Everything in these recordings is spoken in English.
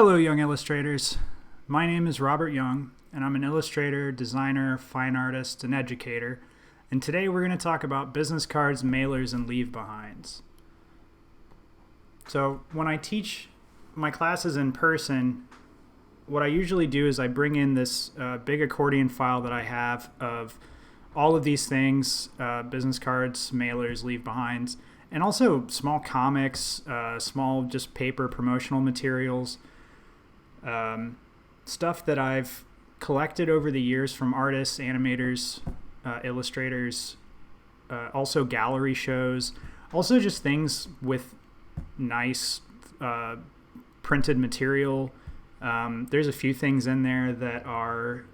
Hello, young illustrators. My name is Robert Young, and I'm an illustrator, designer, fine artist, and educator. And today we're going to talk about business cards, mailers, and leave-behinds. So when I teach my classes in person, what I usually do is I bring in this big accordion file that I have of all of these things, business cards, mailers, leave-behinds, and also small comics, small just paper promotional materials, stuff that I've collected over the years from artists, animators, illustrators, also gallery shows, also just things with nice printed material. There's a few things in there that are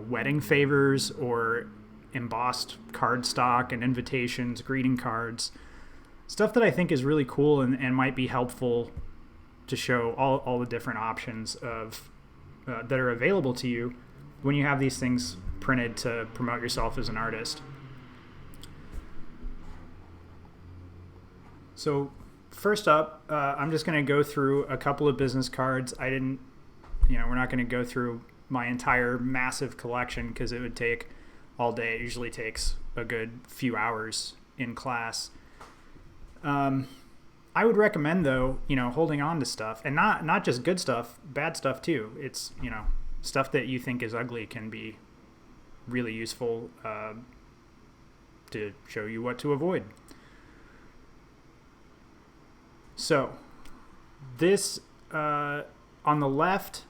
wedding favors or embossed cardstock and invitations, greeting cards, stuff that I think is really cool and might be helpful to show all the different options of that are available to you when you have these things printed to promote yourself as an artist. So first up, I'm just going to go through a couple of business cards. We're not going to go through my entire massive collection because it would take all day. It usually takes a good few hours in class. I would recommend, though, holding on to stuff, and not just good stuff, bad stuff too. It's, stuff that you think is ugly can be really useful to show you what to avoid. So this, on the left,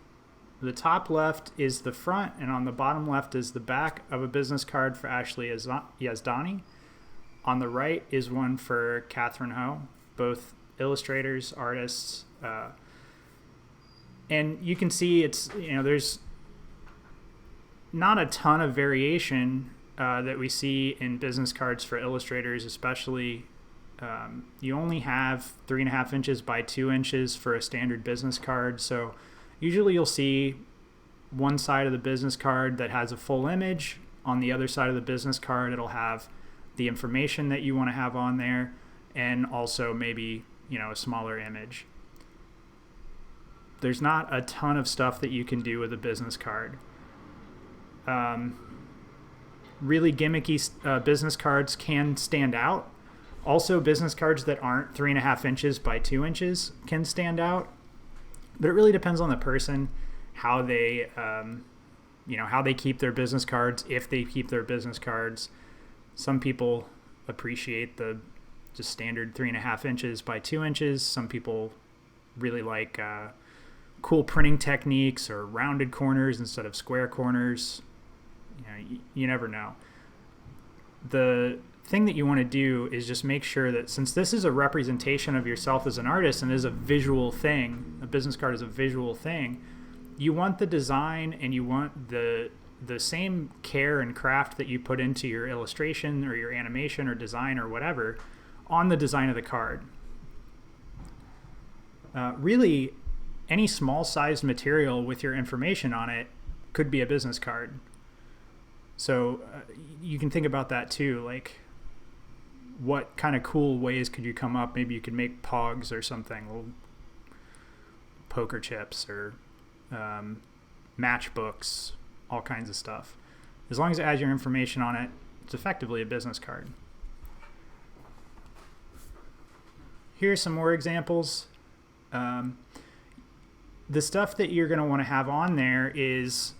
the top left is the front, and on the bottom left is the back of a business card for Ashley Yazdani. On the right is one for Catherine Ho, both illustrators, artists, and you can see it's, there's not a ton of variation that we see in business cards for illustrators, especially. You only have 3.5 inches by 2 inches for a standard business card, so usually you'll see one side of the business card that has a full image. On the other side of the business card, it'll have the information that you want to have on there, and also maybe, a smaller image. There's not a ton of stuff that you can do with a business card. Really gimmicky business cards can stand out. Also, business cards that aren't 3.5 inches by 2 inches can stand out. But it really depends on the person, how they, how they keep their business cards, if they keep their business cards. Some people appreciate the just standard 3.5 inches by 2 inches. Some people really like cool printing techniques or rounded corners instead of square corners. You never know. The thing that you want to do is just make sure that, since this is a representation of yourself as an artist and is a visual thing, a business card is a visual thing, you want the design and you want the same care and craft that you put into your illustration or your animation or design or whatever on the design of the card. Really, any small-sized material with your information on it could be a business card. So you can think about that too, like what kind of cool ways could you come up? Maybe you could make pogs or something, little poker chips or matchbooks, all kinds of stuff. As long as it has your information on it, it's effectively a business card. Here's some more examples. The stuff that you're going to want to have on there is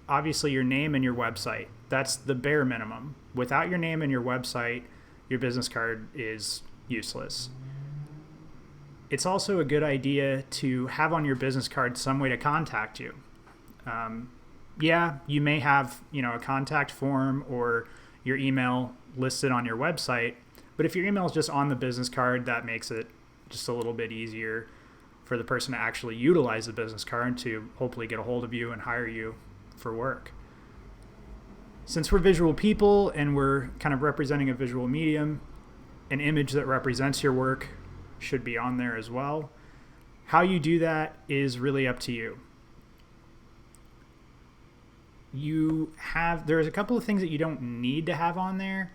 obviously your name and your website. That's the bare minimum. Without your name and your website, your business card is useless. It's also a good idea to have on your business card some way to contact you. You may have, a contact form or your email listed on your website, but if your email is just on the business card, that makes it just a little bit easier for the person to actually utilize the business card to hopefully get a hold of you and hire you for work. Since we're visual people and we're kind of representing a visual medium, an image that represents your work should be on there as well. How you do that is really up to you. There's a couple of things that you don't need to have on there,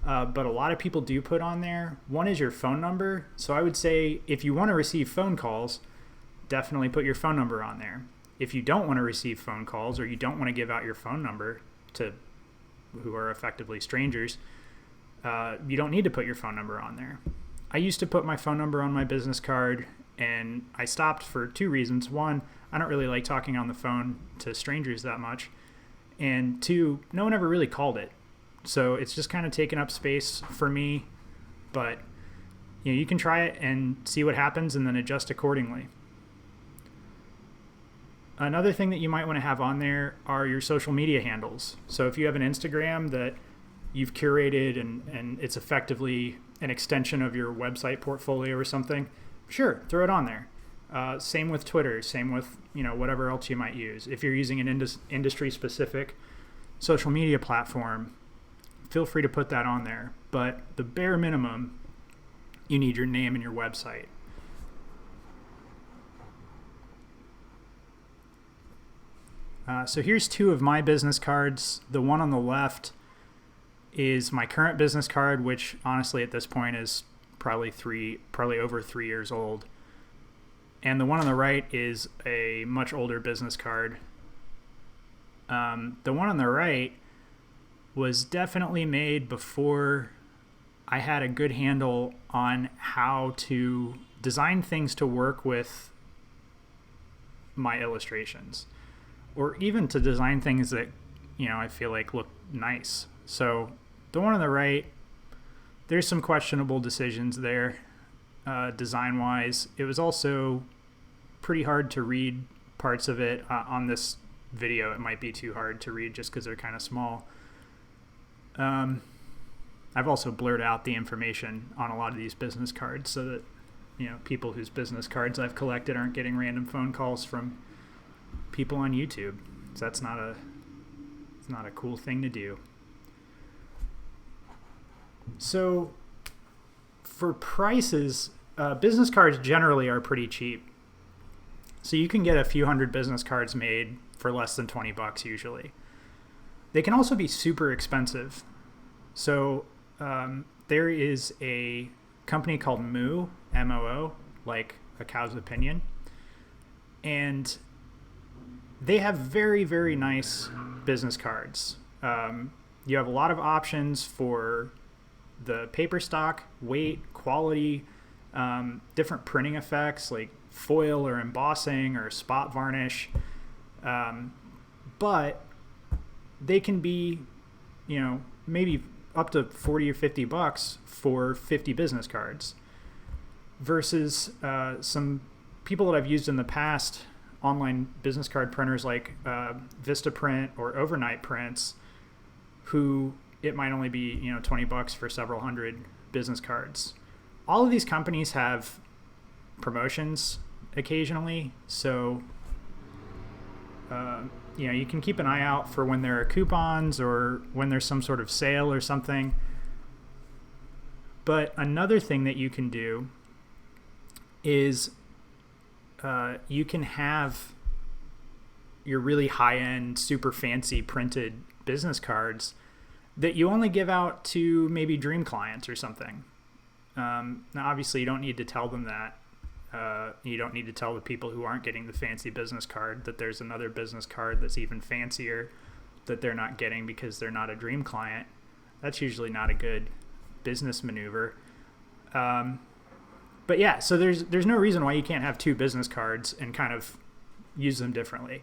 but a lot of people do put on there. One is your phone number. So I would say if you want to receive phone calls, definitely put your phone number on there. If you don't want to receive phone calls or you don't want to give out your phone number to who are effectively strangers, you don't need to put your phone number on there. I used to put my phone number on my business card, and I stopped for two reasons. One, I don't really like talking on the phone to strangers that much. And two, no one ever really called it. So it's just kind of taken up space for me. But you can try it and see what happens and then adjust accordingly. Another thing that you might want to have on there are your social media handles. So if you have an Instagram that you've curated and it's effectively an extension of your website portfolio or something, sure, throw it on there. Same with Twitter, same with whatever else you might use. If you're using an industry-specific social media platform, feel free to put that on there. But the bare minimum, you need your name and your website. So here's two of my business cards. The one on the left is my current business card, which honestly at this point is probably over 3 years old. And the one on the right is a much older business card. The one on the right was definitely made before I had a good handle on how to design things to work with my illustrations, or even to design things that I feel like look nice. So the one on the right, there's some questionable decisions there design-wise. It was also pretty hard to read parts of it. On this video, it might be too hard to read just because they're kind of small. I've also blurred out the information on a lot of these business cards so that people whose business cards I've collected aren't getting random phone calls from people on YouTube. So it's not a cool thing to do. So for prices, business cards generally are pretty cheap. So you can get a few hundred business cards made for less than $20 usually. They can also be super expensive. So there is a company called Moo, M-O-O, like a cow's opinion. And they have very, very nice business cards. You have a lot of options for the paper stock, weight, quality, different printing effects like foil or embossing or spot varnish. But they can be, maybe up to $40 or $50 for 50 business cards versus some people that I've used in the past, online business card printers like Vistaprint or Overnight Prints, who it might only be $20 for several hundred business cards. All of these companies have promotions occasionally, so you can keep an eye out for when there are coupons or when there's some sort of sale or something. But another thing that you can do is you can have your really high-end, super fancy printed business cards that you only give out to maybe dream clients or something. Now, obviously, you don't need to tell them that. You don't need to tell the people who aren't getting the fancy business card that there's another business card that's even fancier that they're not getting because they're not a dream client. That's usually not a good business maneuver. But yeah, so there's no reason why you can't have two business cards and kind of use them differently.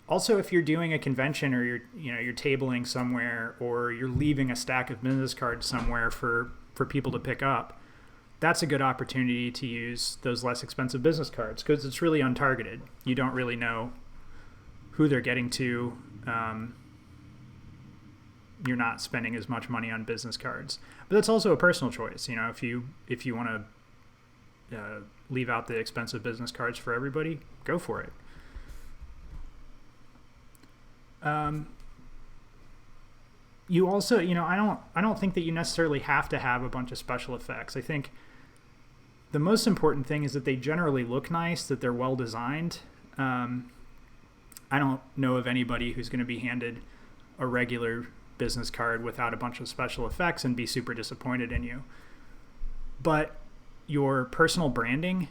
Also, if you're doing a convention or you're tabling somewhere or you're leaving a stack of business cards somewhere for people to pick up, that's a good opportunity to use those less expensive business cards because it's really untargeted. You don't really know who they're getting to. You're not spending as much money on business cards, but that's also a personal choice. If you want to leave out the expensive business cards for everybody, go for it. You also, I don't think that you necessarily have to have a bunch of special effects. I think the most important thing is that they generally look nice, that they're well designed. I don't know of anybody who's going to be handed a regular business card without a bunch of special effects and be super disappointed in you. But your personal branding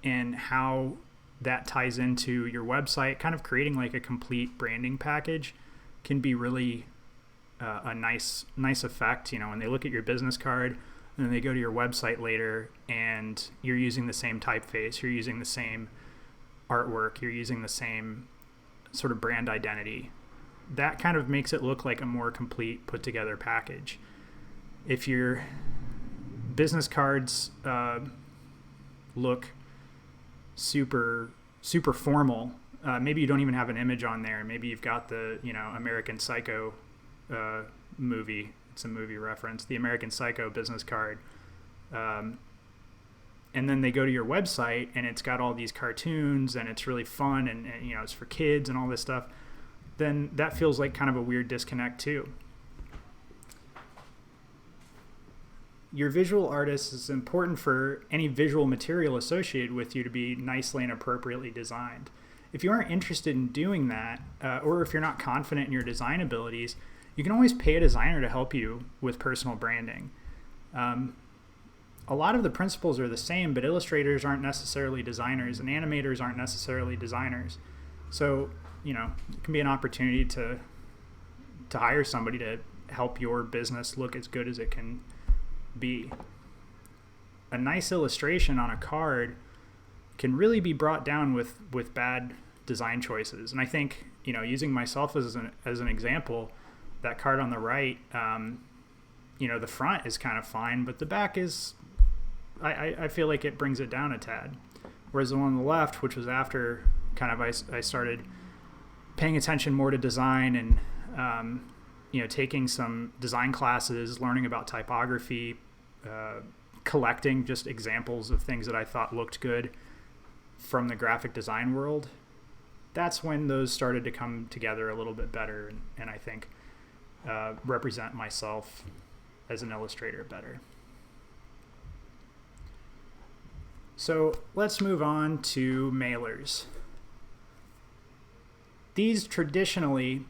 and how that ties into your website, kind of creating like a complete branding package can be really a nice effect. When they look at your business card and then they go to your website later and you're using the same typeface, you're using the same artwork, you're using the same sort of brand identity, that kind of makes it look like a more complete put together package. If your business cards look super formal, maybe you don't even have an image on there, maybe you've got the American Psycho movie, it's a movie reference, the American Psycho business card, and then they go to your website and it's got all these cartoons and it's really fun and it's for kids and all this stuff, then that feels like kind of a weird disconnect too. Your visual artist is important for any visual material associated with you to be nicely and appropriately designed. If you aren't interested in doing that, or if you're not confident in your design abilities, you can always pay a designer to help you with personal branding. A lot of the principles are the same, but illustrators aren't necessarily designers and animators aren't necessarily designers. So, it can be an opportunity to hire somebody to help your business look as good as it can be. A nice illustration on a card can really be brought down with bad design choices. And I think, using myself as an example, that card on the right, the front is kind of fine, but the back is, I feel like it brings it down a tad. Whereas the one on the left, which was after kind of I started paying attention more to design and taking some design classes, learning about typography, collecting just examples of things that I thought looked good from the graphic design world, that's when those started to come together a little bit better and I think represent myself as an illustrator better. So let's move on to mailers. These traditionally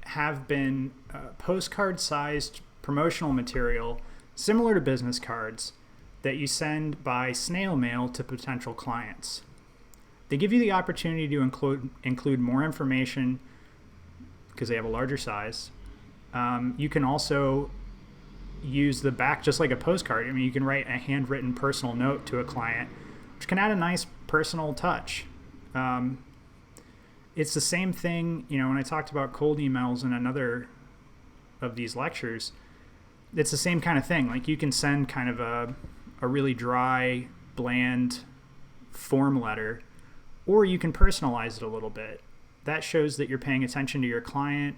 have been postcard-sized promotional material similar to business cards that you send by snail mail to potential clients. They give you the opportunity to include more information because they have a larger size. You can also use the back just like a postcard. You can write a handwritten personal note to a client, which can add a nice personal touch. It's the same thing, when I talked about cold emails in another of these lectures, it's the same kind of thing. Like you can send kind of a really dry, bland form letter, or you can personalize it a little bit. That shows that you're paying attention to your client.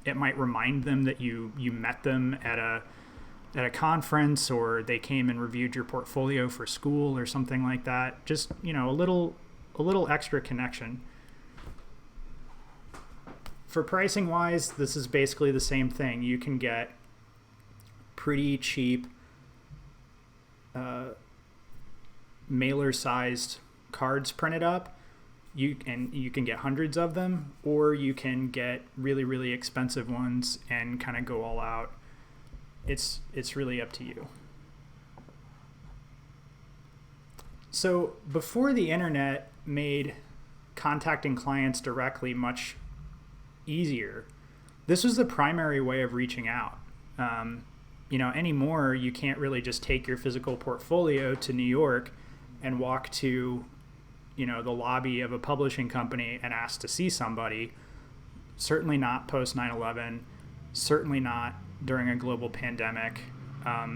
It might remind them that you met them at a conference, or they came and reviewed your portfolio for school or something like that. Just, a little extra connection. For pricing wise, this is basically the same thing. You can get pretty cheap mailer sized cards printed up. You can get hundreds of them, or you can get really, really expensive ones and kind of go all out. It's really up to you. So before the internet made contacting clients directly much easier, this was the primary way of reaching out. Anymore, you can't really just take your physical portfolio to New York and walk to the lobby of a publishing company and ask to see somebody. Certainly not post 9/11, certainly not during a global pandemic.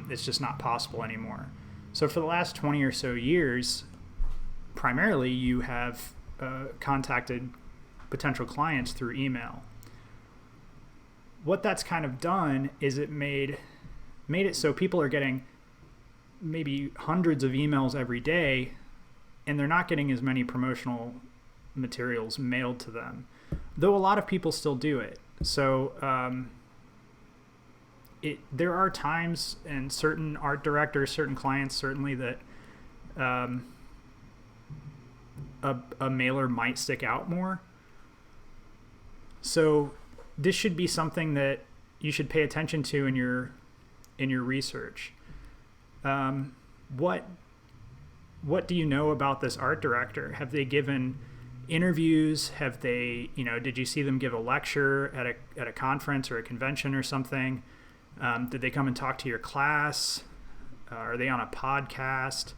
It's just not possible anymore. So for the last 20 or so years, primarily you have contacted potential clients through email. What that's kind of done is it made it so people are getting maybe hundreds of emails every day, and they're not getting as many promotional materials mailed to them, though a lot of people still do it. So there are times, and certain art directors, certain clients, certainly, that a mailer might stick out more. So this should be something that you should pay attention to in your research. What what do you know about this art director? Have they given interviews? Have they, did you see them give a lecture at a conference or a convention or something? Did they come and talk to your class? Are they on a podcast?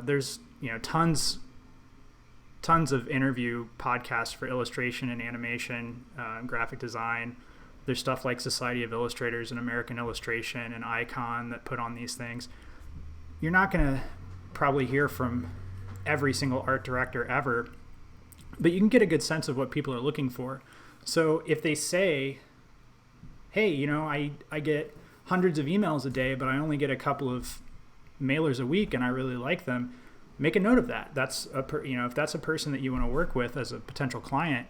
There's, tons of interview podcasts for illustration and animation, graphic design. There's stuff like Society of Illustrators and American Illustration and Icon that put on these things. You're not going to probably hear from every single art director ever, but you can get a good sense of what people are looking for. So if they say, hey, I get hundreds of emails a day, but I only get a couple of mailers a week and I really like them, make a note of that. That's if that's a person that you want to work with as a potential client,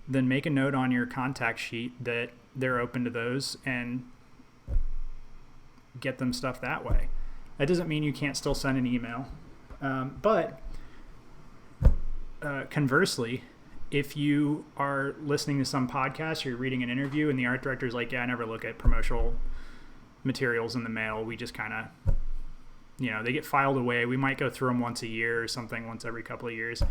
then make a note on your contact sheet that they're open to those and get them stuff that way. That doesn't mean you can't still send an email. But conversely, if you are listening to some podcast or you're reading an interview and the art director's like, yeah, I never look at promotional materials in the mail. We just kind of, they get filed away. We might go through them once a year or something, once every couple of years.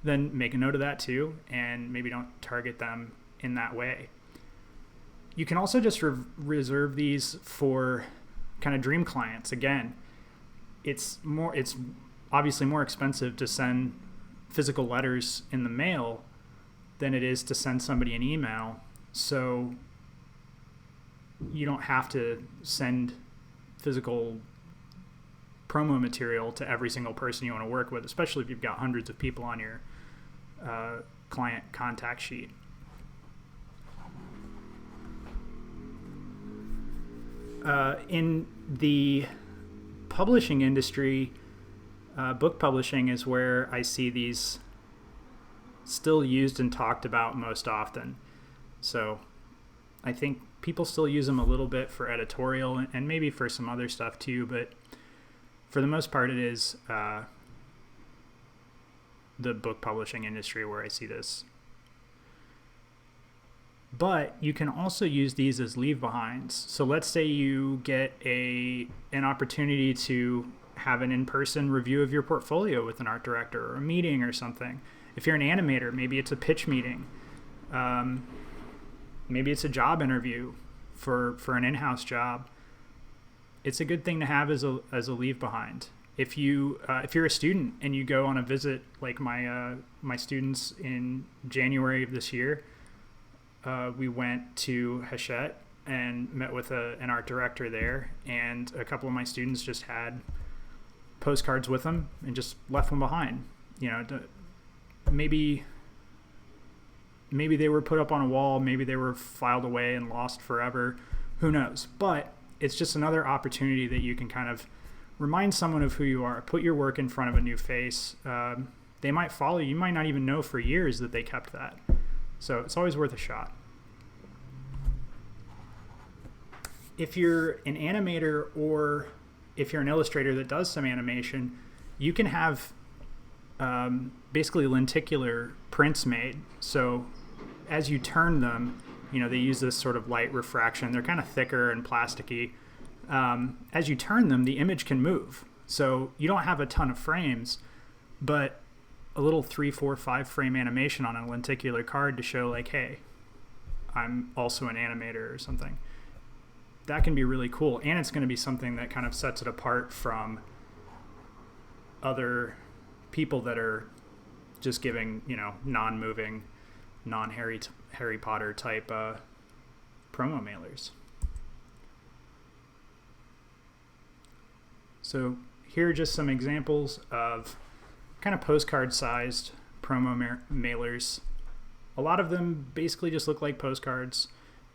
Then make a note of that too, and maybe don't target them in that way. You can also just reserve these for kind of dream clients. Again, it's obviously more expensive to send physical letters in the mail than it is to send somebody an email. So you don't have to send physical promo material to every single person you want to work with, especially if you've got hundreds of people on your client contact sheet. In the publishing industry, book publishing is where I see these still used and talked about most often. So I think people still use them a little bit for editorial and maybe for some other stuff too, but for the most part it is the book publishing industry where I see this. But you can also use these as leave behinds. So let's say you get an opportunity to have an in-person review of your portfolio with an art director or a meeting or something. If you're an animator, maybe it's a pitch meeting. Maybe it's a job interview for an in-house job. It's a good thing to have as a leave behind. If you're a student and you go on a visit, like my students in January of this year, we went to Hachette and met with an art director there, and a couple of my students just had postcards with them and just left them behind. Maybe they were put up on a wall, maybe they were filed away and lost forever, who knows. But it's just another opportunity that you can kind of remind someone of who you are, put your work in front of a new face. They might follow you. You might not even know for years that they kept that. So it's always worth a shot. If you're an animator or if you're an illustrator that does some animation, you can have basically lenticular prints made. So as you turn them, they use this sort of light refraction. They're kind of thicker and plasticky. As you turn them, the image can move. So you don't have a ton of frames, but a little 3, 4, 5 frame animation on a lenticular card to show like, hey, I'm also an animator or something. That can be really cool. And it's going to be something that kind of sets it apart from other people that are just giving, non-moving, non-Harry Potter type promo mailers. So here are just some examples of kind of postcard-sized promo mailers. A lot of them basically just look like postcards.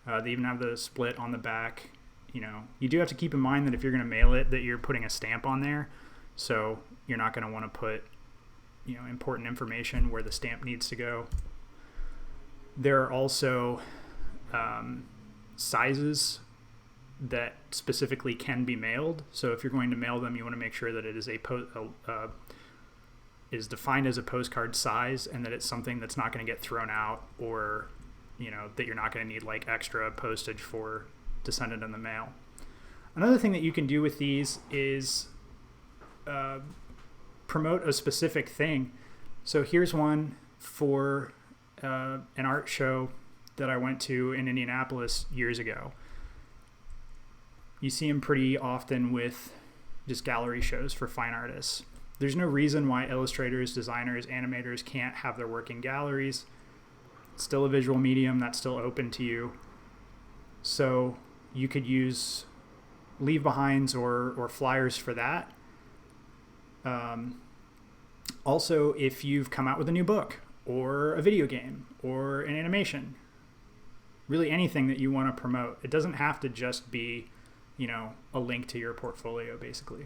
They even have the split on the back. You do have to keep in mind that if you're going to mail it, that you're putting a stamp on there. So you're not going to want to put, important information where the stamp needs to go. There are also sizes that specifically can be mailed. So if you're going to mail them, you want to make sure that it is is defined as a postcard size, and that it's something that's not going to get thrown out, or that you're not going to need like extra postage to send it in the mail. Another thing that you can do with these is promote a specific thing. So here's one for an art show that I went to in Indianapolis years ago. You see them pretty often with just gallery shows for fine artists. There's no reason why illustrators, designers, animators can't have their work in galleries. It's still a visual medium that's still open to you. So you could use leave-behinds or flyers for that. Also, if you've come out with a new book or a video game or an animation, really anything that you want to promote, it doesn't have to just be, a link to your portfolio, basically.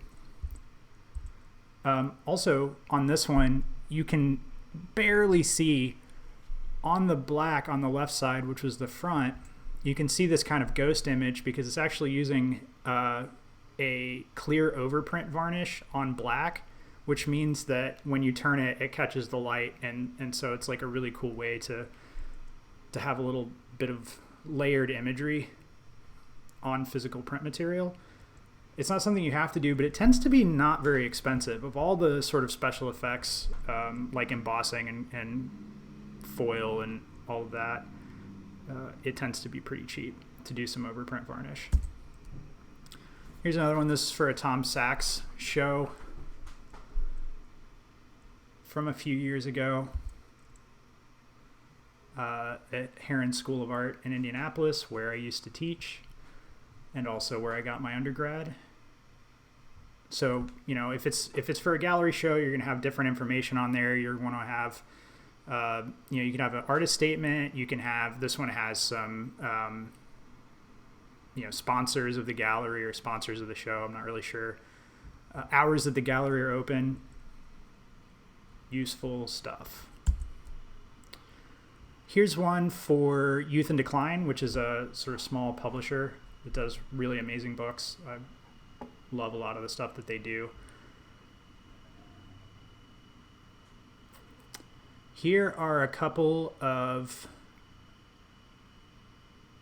Also, on this one, you can barely see on the black on the left side, which was the front, you can see this kind of ghost image because it's actually using a clear overprint varnish on black, which means that when you turn it, it catches the light, and so it's like a really cool way to have a little bit of layered imagery on physical print material. It's not something you have to do, but it tends to be not very expensive. Of all the sort of special effects, like embossing and foil and all of that, it tends to be pretty cheap to do some overprint varnish. Here's another one. This is for a Tom Sachs show from a few years ago at Heron School of Art in Indianapolis, where I used to teach and also where I got my undergrad. So, if it's for a gallery show, you're going to have different information on there. You're going to have, you can have an artist statement. You can have, this one has some, sponsors of the gallery or sponsors of the show. I'm not really sure. Hours that the gallery are open. Useful stuff. Here's one for Youth in Decline, which is a sort of small publisher that does really amazing books. I love a lot of the stuff that they do. Here are a couple of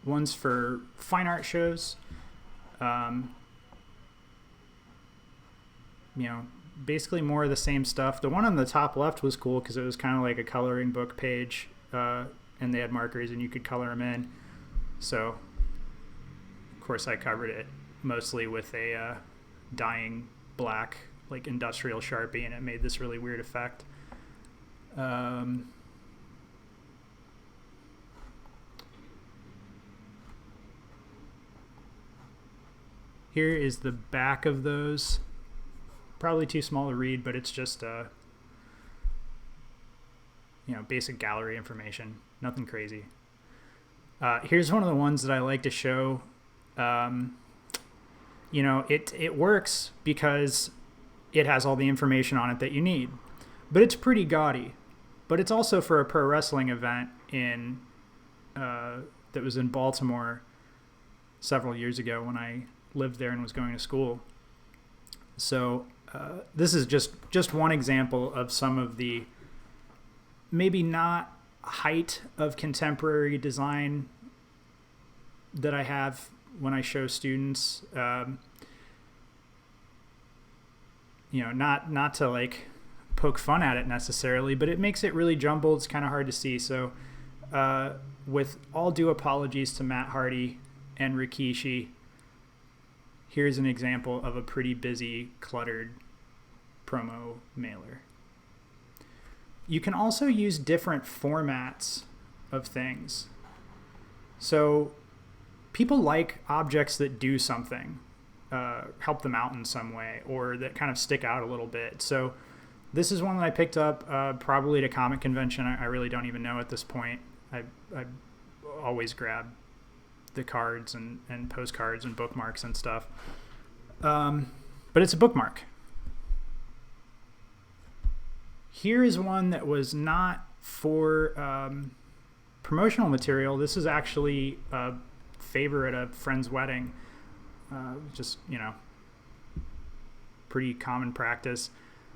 ones for fine art shows. Basically more of the same stuff. The one on the top left was cool because it was kind of like a coloring book page, and they had markers and you could color them in. So, of course, I covered it mostly with a dyeing black, like industrial Sharpie, and it made this really weird effect. Here is the back of those. Probably too small to read, but it's just basic gallery information. Nothing crazy. Here's one of the ones that I like to show. It works because it has all the information on it that you need, but it's pretty gaudy. But it's also for a pro wrestling event that was in Baltimore several years ago when I lived there and was going to school. So this is just one example of some of the maybe not height of contemporary design that I have when I show students. Not to like poke fun at it necessarily, but it makes it really jumbled. It's kind of hard to see. So with all due apologies to Matt Hardy and Rikishi, here's an example of a pretty busy, cluttered promo mailer. You can also use different formats of things. So people like objects that do something, help them out in some way, or that kind of stick out a little bit. So this is one that I picked up probably at a comic convention. I really don't even know at this point. I always grab the cards and postcards and bookmarks and stuff. But it's a bookmark. Here is one that was not for promotional material. This is actually a favor at a friend's wedding. Just, pretty common practice.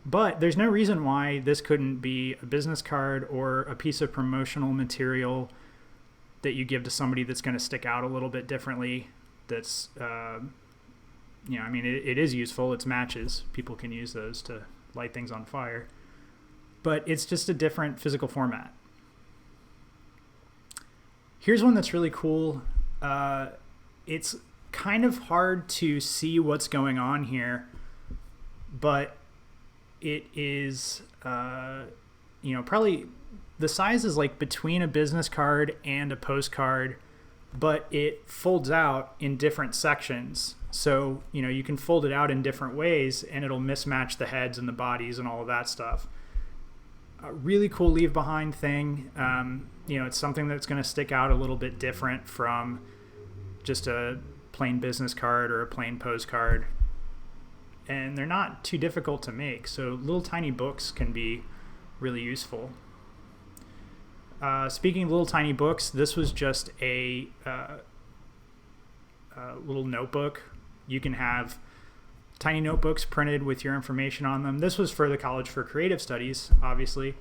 But there's no reason why this couldn't be a business card or a piece of promotional material that you give to somebody that's going to stick out a little bit differently, that's I mean, it is useful. It's matches. People can use those to light things on fire. But it's just a different physical format. Here's one that's really cool. It's kind of hard to see what's going on here, but it is, probably the size is like between a business card and a postcard, but it folds out in different sections. So, you can fold it out in different ways and it'll mismatch the heads and the bodies and all of that stuff. A really cool leave behind thing. It's something that's going to stick out a little bit different from just a plain business card or a plain postcard. And they're not too difficult to make. So little tiny books can be really useful. Speaking of little tiny books, this was just a little notebook. You can have tiny notebooks printed with your information on them. This was for the College for Creative Studies, obviously.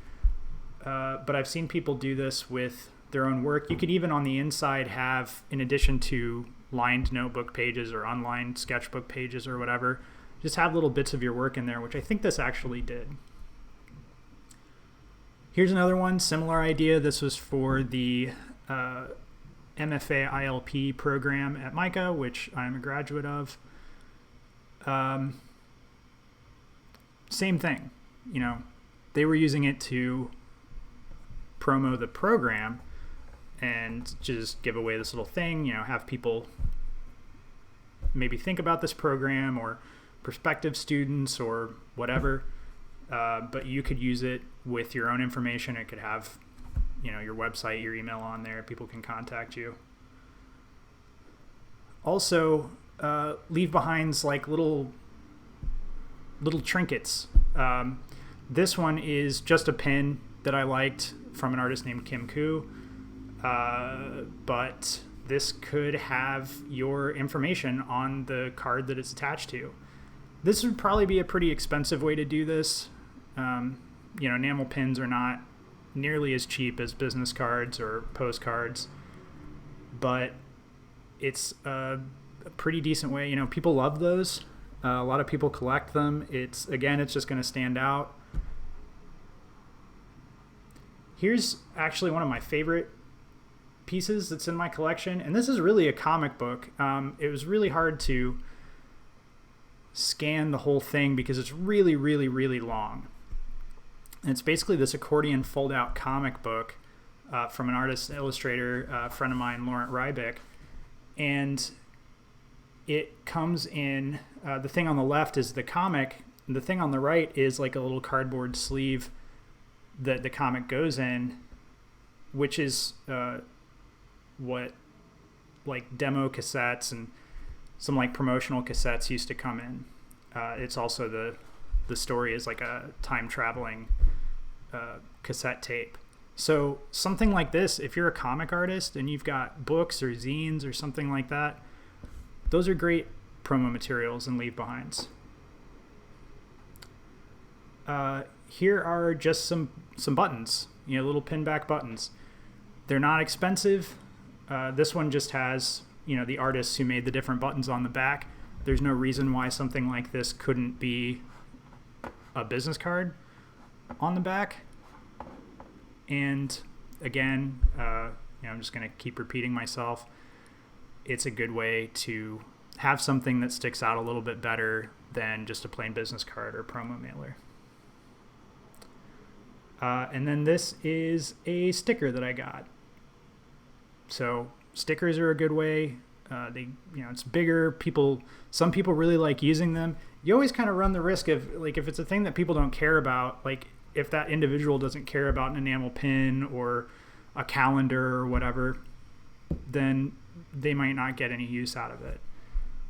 But I've seen people do this with their own work. You could even on the inside have, in addition to lined notebook pages or unlined sketchbook pages or whatever, just have little bits of your work in there, which I think this actually did. Here's another one, similar idea. This was for the MFA ILP program at MICA, which I'm a graduate of. Same thing, they were using it to promo the program and just give away this little thing, have people maybe think about this program or prospective students or whatever. But you could use it with your own information. It could have, your website, your email on there. People can contact you. Also, leave behinds like little trinkets. This one is just a pin that I liked from an artist named Kim Koo. But this could have your information on the card that it's attached to. This would probably be a pretty expensive way to do this. Enamel pins are not nearly as cheap as business cards or postcards, but it's a pretty decent way. People love those. A lot of people collect them. It's just going to stand out. Here's actually one of my favorite pieces that's in my collection, and this is really a comic book. It was really hard to scan the whole thing because it's really, really, really long. And it's basically this accordion fold-out comic book from an artist, illustrator, a friend of mine, Laurent Rybick. And it comes in, the thing on the left is the comic, and the thing on the right is like a little cardboard sleeve that the comic goes in, which is what like demo cassettes and some like promotional cassettes used to come in. It's also the story is like a time traveling cassette tape. So something like this, if you're a comic artist and you've got books or zines or something like that, those are great promo materials and leave behinds. Here are just some buttons, little pinback buttons. They're not expensive. This one just has, the artists who made the different buttons on the back. There's no reason why something like this couldn't be a business card on the back. And again, I'm just going to keep repeating myself. It's a good way to have something that sticks out a little bit better than just a plain business card or promo mailer. And then this is a sticker that I got. So stickers are a good way. It's bigger. Some people really like using them. You always kind of run the risk of, like, if it's a thing that people don't care about, like if that individual doesn't care about an enamel pin or a calendar or whatever, then they might not get any use out of it.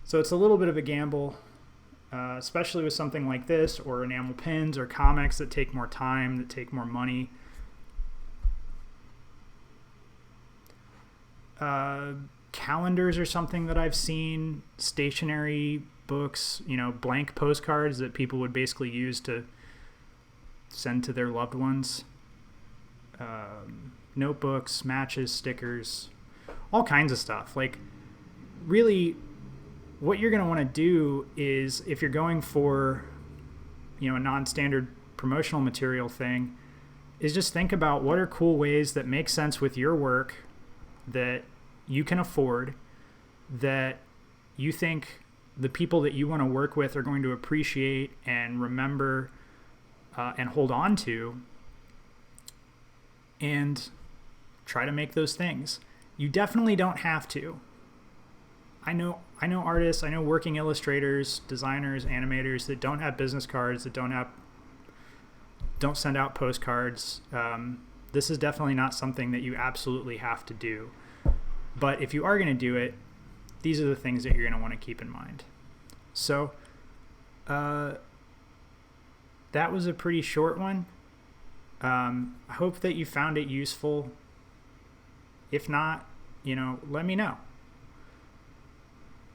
So it's a little bit of a gamble, especially with something like this or enamel pins or comics that take more time, that take more money. Calendars are something that I've seen, stationery books, blank postcards that people would basically use to send to their loved ones. Notebooks, matches, stickers, all kinds of stuff. Like, really, what you're going to want to do is, if you're going for, you know, a non-standard promotional material thing, is just think about what are cool ways that make sense with your work that you can afford, that you think the people that you want to work with are going to appreciate and remember and hold on to, and try to make those things. You definitely don't have to. I know artists, I know working illustrators, designers, animators that don't have business cards, that don't send out postcards. This is definitely not something that you absolutely have to do. But if you are going to do it, these are the things that you're going to want to keep in mind. So that was a pretty short one. I hope that you found it useful. If not, you know, let me know.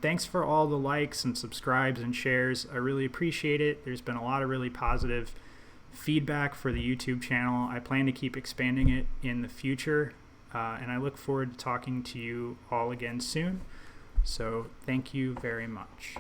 Thanks for all the likes and subscribes and shares. I really appreciate it. There's been a lot of really positive feedback for the YouTube channel. I plan to keep expanding it in the future, and I look forward to talking to you all again soon. So thank you very much.